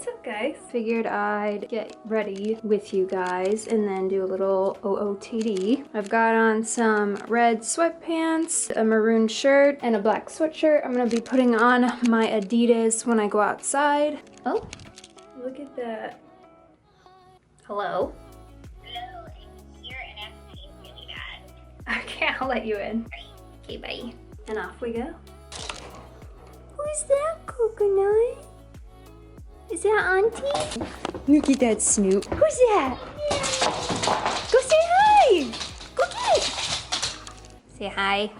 What's up, guys? Figured I'd get ready with you guys and then do a little OOTD. I've got on some red sweatpants, a maroon shirt, and a black sweatshirt. I'm gonna be putting on my Adidas when I go outside. Oh, look at that. Hello? Hello, I'm here and I'm feeling really bad. Okay, I'll let you in. Okay, bye. And off we go. Who's that, Coconut? Is that Auntie? Look at that Snoop. Who's that? Go say hi! Go get it! Say hi.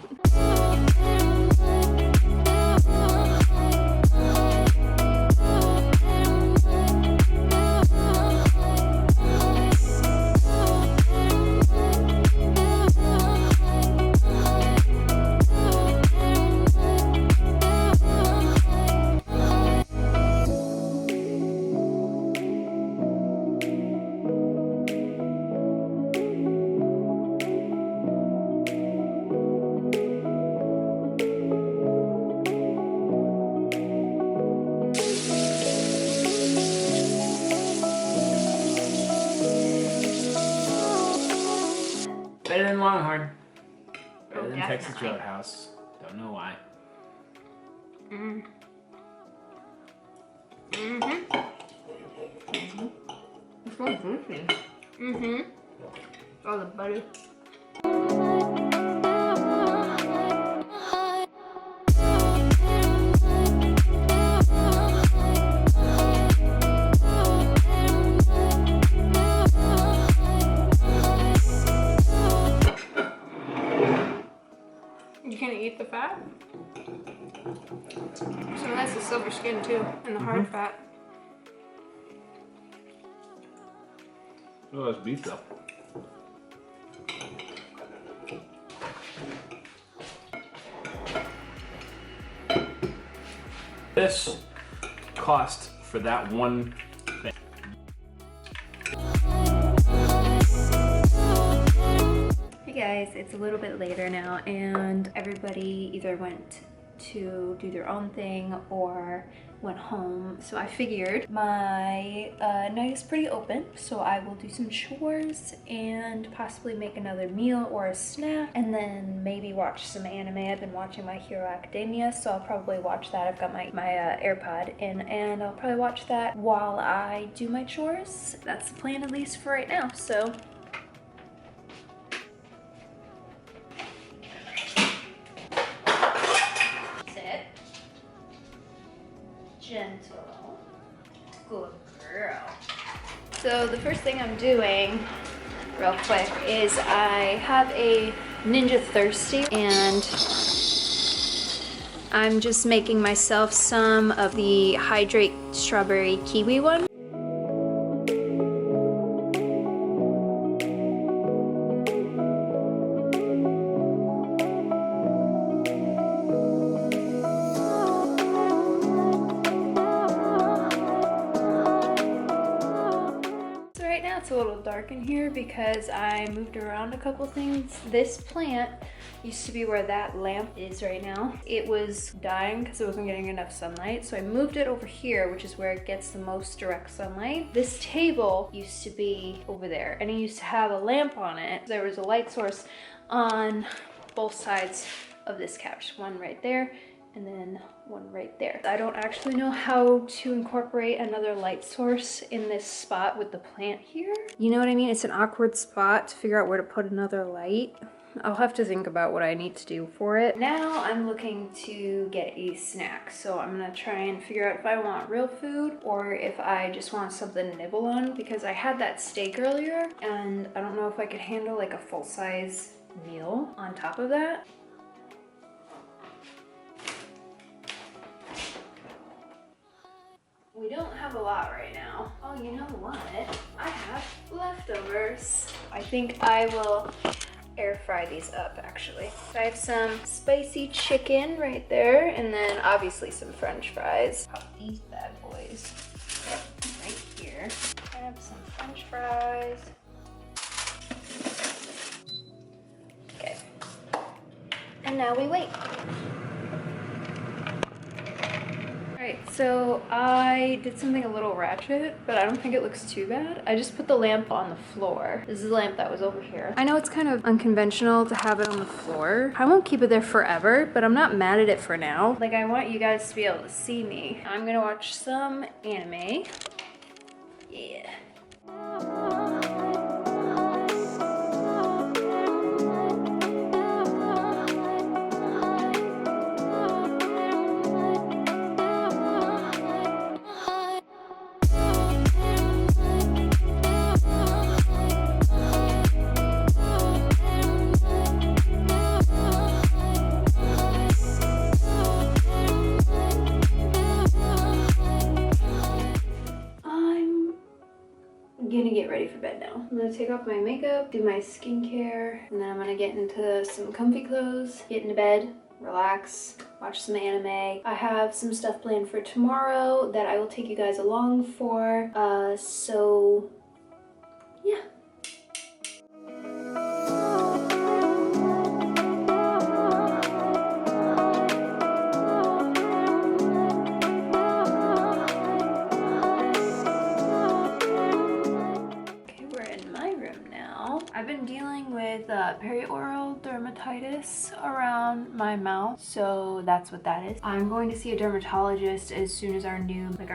Better than Longhorn. Better than definitely. Texas Roadhouse. Don't know why. Mm. It's not juicy. Oh, the butter. You can't eat the fat? So that's the silver skin too, and the hard fat. Oh, that's beef though. This cost for that one thing. Hey guys, it's a little bit later now and everybody either went to do their own thing or went home. So I figured my night is pretty open, so I will do some chores and possibly make another meal or a snack and then maybe watch some anime. I've been watching My Hero Academia, so I'll probably watch that. I've got my AirPod in and I'll probably watch that while I do my chores. That's the plan, at least for right now. So gentle. Good girl. So the first thing I'm doing real quick is I have a Ninja Thirsty and I'm just making myself some of the Hydrate Strawberry Kiwi one. It's a little dark in here because I moved around a couple things. This plant used to be where that lamp is right now. It was dying because it wasn't getting enough sunlight, so I moved it over here, which is where it gets the most direct sunlight. This table used to be over there and it used to have a lamp on it. There was a light source on both sides of this couch, one right there and then one right there. I don't actually know how to incorporate another light source in this spot with the plant here. You know what I mean? It's an awkward spot to figure out where to put another light. I'll have to think about what I need to do for it. Now I'm looking to get a snack. So I'm gonna try and figure out if I want real food or if I just want something to nibble on, because I had that steak earlier and I don't know if I could handle like a full-size meal on top of that. We don't have a lot right now. Oh, you know what? I have leftovers. I think I will air fry these up actually. I have some spicy chicken right there and then obviously some French fries. Pop these bad boys right here. I have some French fries. Okay. And now we wait. All right, So I did something a little ratchet, but I don't think it looks too bad. I just put the lamp on the floor. This is the lamp that was over here. I know it's kind of unconventional to have it on the floor. I won't keep it there forever, but I'm not mad at it for now. Like, I want you guys to be able to see me. I'm gonna watch some anime. Yeah. Gonna get ready for bed now. I'm gonna take off my makeup, do my skincare, and then I'm gonna get into some comfy clothes, get into bed, relax, watch some anime. I have some stuff planned for tomorrow that I will take you guys along for. So yeah. I've been dealing with perioral dermatitis around my mouth, so that's what that is. I'm going to see a dermatologist as soon as our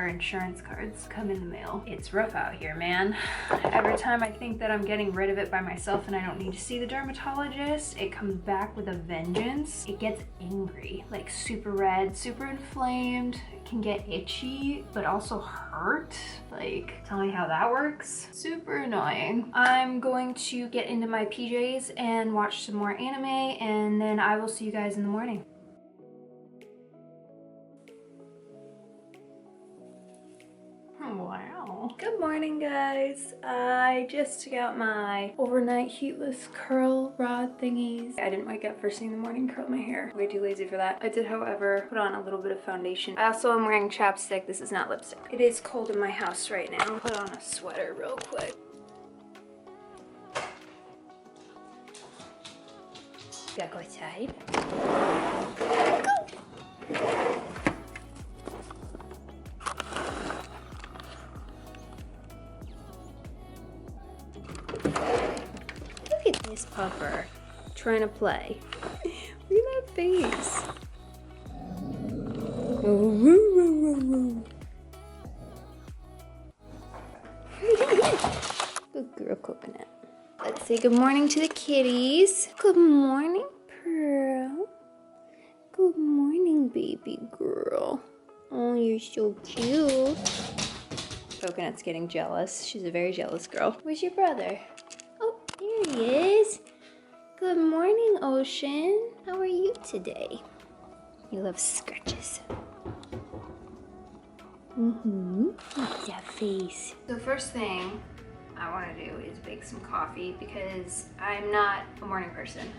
insurance cards come in the mail. It's rough out here, man. Every time I think that I'm getting rid of it by myself and I don't need to see the dermatologist, it comes back with a vengeance. It gets angry, like super red, super inflamed. It can get itchy, but also hurt. Like, tell me how that works. Super annoying. I'm going to get into my PJs and watch some more anime, and then I will see you guys in the morning. Wow. Good morning, guys. I just took out my overnight heatless curl rod thingies. I didn't wake up first thing in the morning, curl my hair. Way too lazy for that. I did, however, put on a little bit of foundation. I also am wearing chapstick. This is not lipstick. It is cold in my house right now. Put on a sweater real quick. Gotta go outside. Go! Look at this pupper trying to play. Look at that face. Good girl, Coconut. Let's say good morning to the kitties. Good morning, Pearl. Good morning, baby girl. Oh, you're so cute. Coconut's getting jealous. She's a very jealous girl. Where's your brother? Oh, there he is. Good morning, Ocean. How are you today? You love scratches. Look at that face. So first thing I want to do is bake some coffee because I'm not a morning person.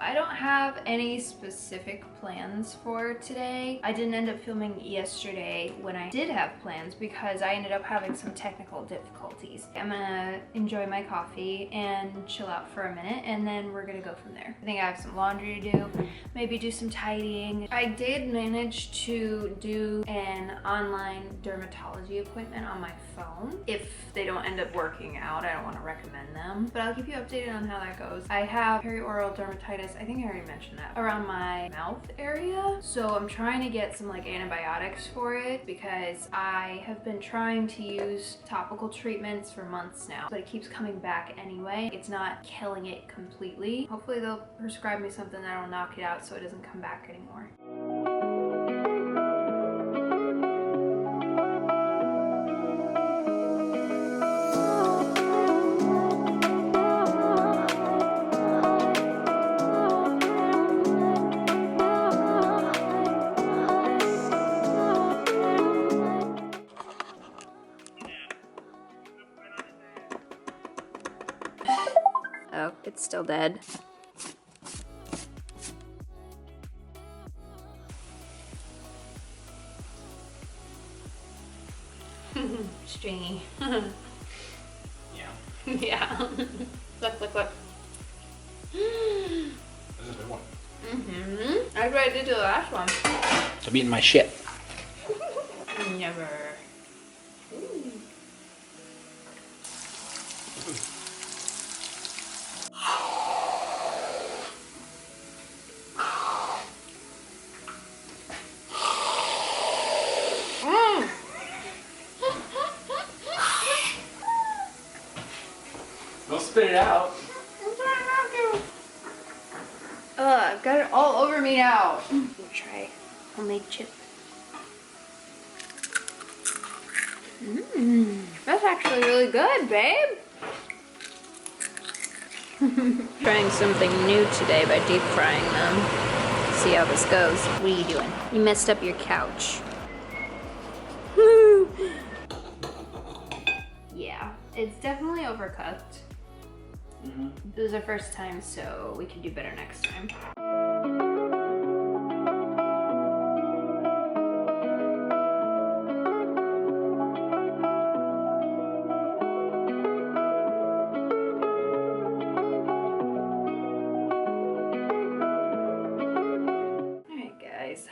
I don't have any specific plans for today. I didn't end up filming yesterday when I did have plans because I ended up having some technical difficulties. I'm gonna enjoy my coffee and chill out for a minute, and then we're gonna go from there. I think I have some laundry to do, maybe do some tidying. I did manage to do an online dermatology appointment on my phone. If they don't end up working out, I don't want to recommend them, but I'll keep you updated on how that goes. I have perioral dermatitis, I think I already mentioned that, around my mouth area. So I'm trying to get some like antibiotics for it because I have been trying to use topical treatments for months now, but it keeps coming back anyway. It's not killing it completely. Hopefully they'll prescribe me something that'll knock it out so it doesn't come back anymore. Oh, it's still dead. Stringy. Yeah. Yeah. Look. This is a big one. That's what I did to the last one. I'm eating my shit. Never. Don't spit it out. I've got it all over me now. We'll try homemade chip. That's actually really good, babe. Trying something new today by deep frying them. See how this goes. What are you doing? You messed up your couch. Yeah, it's definitely overcooked. This is our first time, so we can do better next time. Alright guys,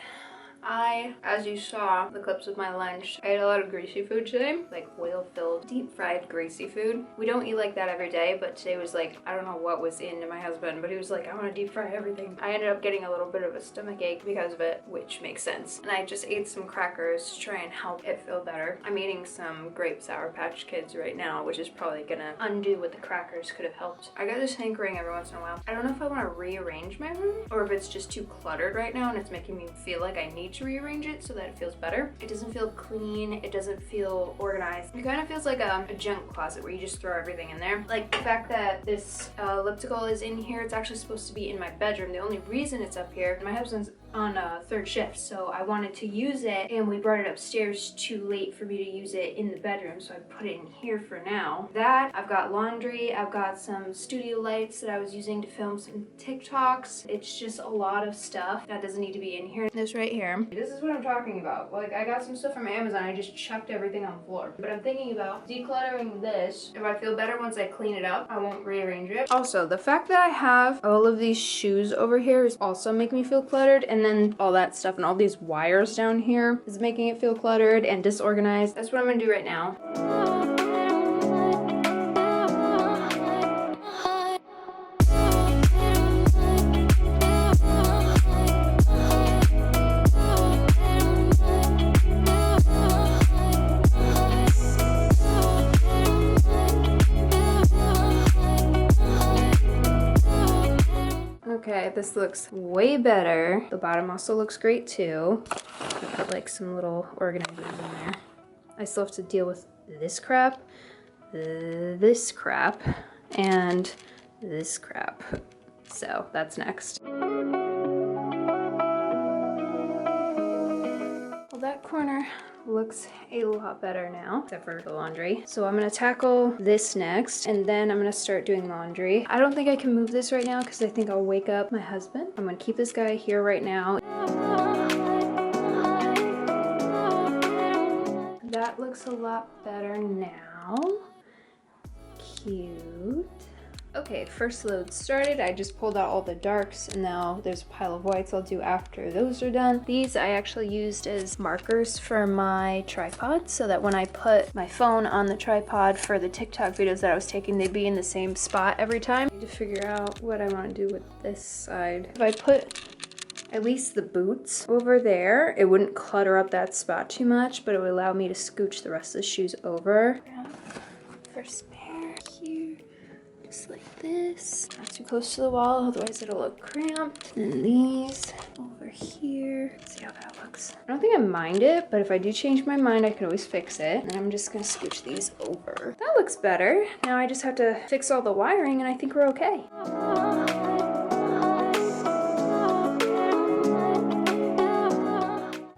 as you saw the clips of my lunch, I ate a lot of greasy food today, like oil-filled, deep-fried greasy food. We don't eat like that every day, but today was like, I don't know what was into my husband, but he was like, I want to deep fry everything. I ended up getting a little bit of a stomach ache because of it, which makes sense. And I just ate some crackers to try and help it feel better. I'm eating some grape Sour Patch Kids right now, which is probably gonna undo what the crackers could have helped. I got this hankering every once in a while. I don't know if I want to rearrange my room or if it's just too cluttered right now and it's making me feel like I need to rearrange it so that it feels better. It doesn't feel clean, it doesn't feel organized. It kind of feels like a junk closet where you just throw everything in there. Like the fact that this elliptical is in here, it's actually supposed to be in my bedroom. The only reason it's up here, my husband's on a third shift, so I wanted to use it and we brought it upstairs too late for me to use it in the bedroom, so I put it in here for now. That, I've got laundry, I've got some studio lights that I was using to film some TikToks. It's just a lot of stuff that doesn't need to be in here. This right here, this is what I'm talking about. Like, I got some stuff from Amazon, I just chucked everything on the floor. But I'm thinking about decluttering this. If I feel better once I clean it up, I won't rearrange it. Also, the fact that I have all of these shoes over here is also making me feel cluttered, and then all that stuff and all these wires down here is making it feel cluttered and disorganized. That's what I'm gonna do right now. Okay, this looks way better. The bottom also looks great too. I put like some little organizers in there. I still have to deal with this crap, and this crap. So that's next. Well, that corner looks a lot better now, except for the laundry. So I'm gonna tackle this next, and then I'm gonna start doing laundry. I don't think I can move this right now because I think I'll wake up my husband. I'm gonna keep this guy here right now. That looks a lot better now. Cute. Okay, first load started. I just pulled out all the darks and now there's a pile of whites I'll do after those are done. These I actually used as markers for my tripod so that when I put my phone on the tripod for the TikTok videos that I was taking, they'd be in the same spot every time. I need to figure out what I want to do with this side. If I put at least the boots over there, it wouldn't clutter up that spot too much, but it would allow me to scooch the rest of the shoes over. First pair here. Just like this. Not too close to the wall, otherwise it'll look cramped. And these over here. See how that looks. I don't think I mind it, but if I do change my mind, I can always fix it. And I'm just gonna scooch these over. That looks better. Now I just have to fix all the wiring and I think we're okay.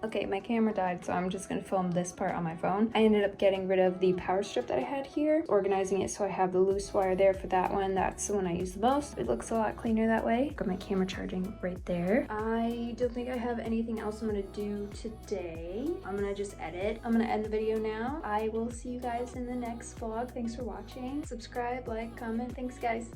Okay Okay, my camera died, so I'm just gonna film this part on my phone. I ended up getting rid of the power strip that I had here, organizing it so I have the loose wire there for that one. That's the one I use the most. It looks a lot cleaner that way. Got my camera charging right there. I don't think I have anything else I'm gonna do today. I'm gonna just edit. I'm gonna end the video now. I will see you guys in the next vlog. Thanks for watching. Subscribe, like, comment. Thanks, guys.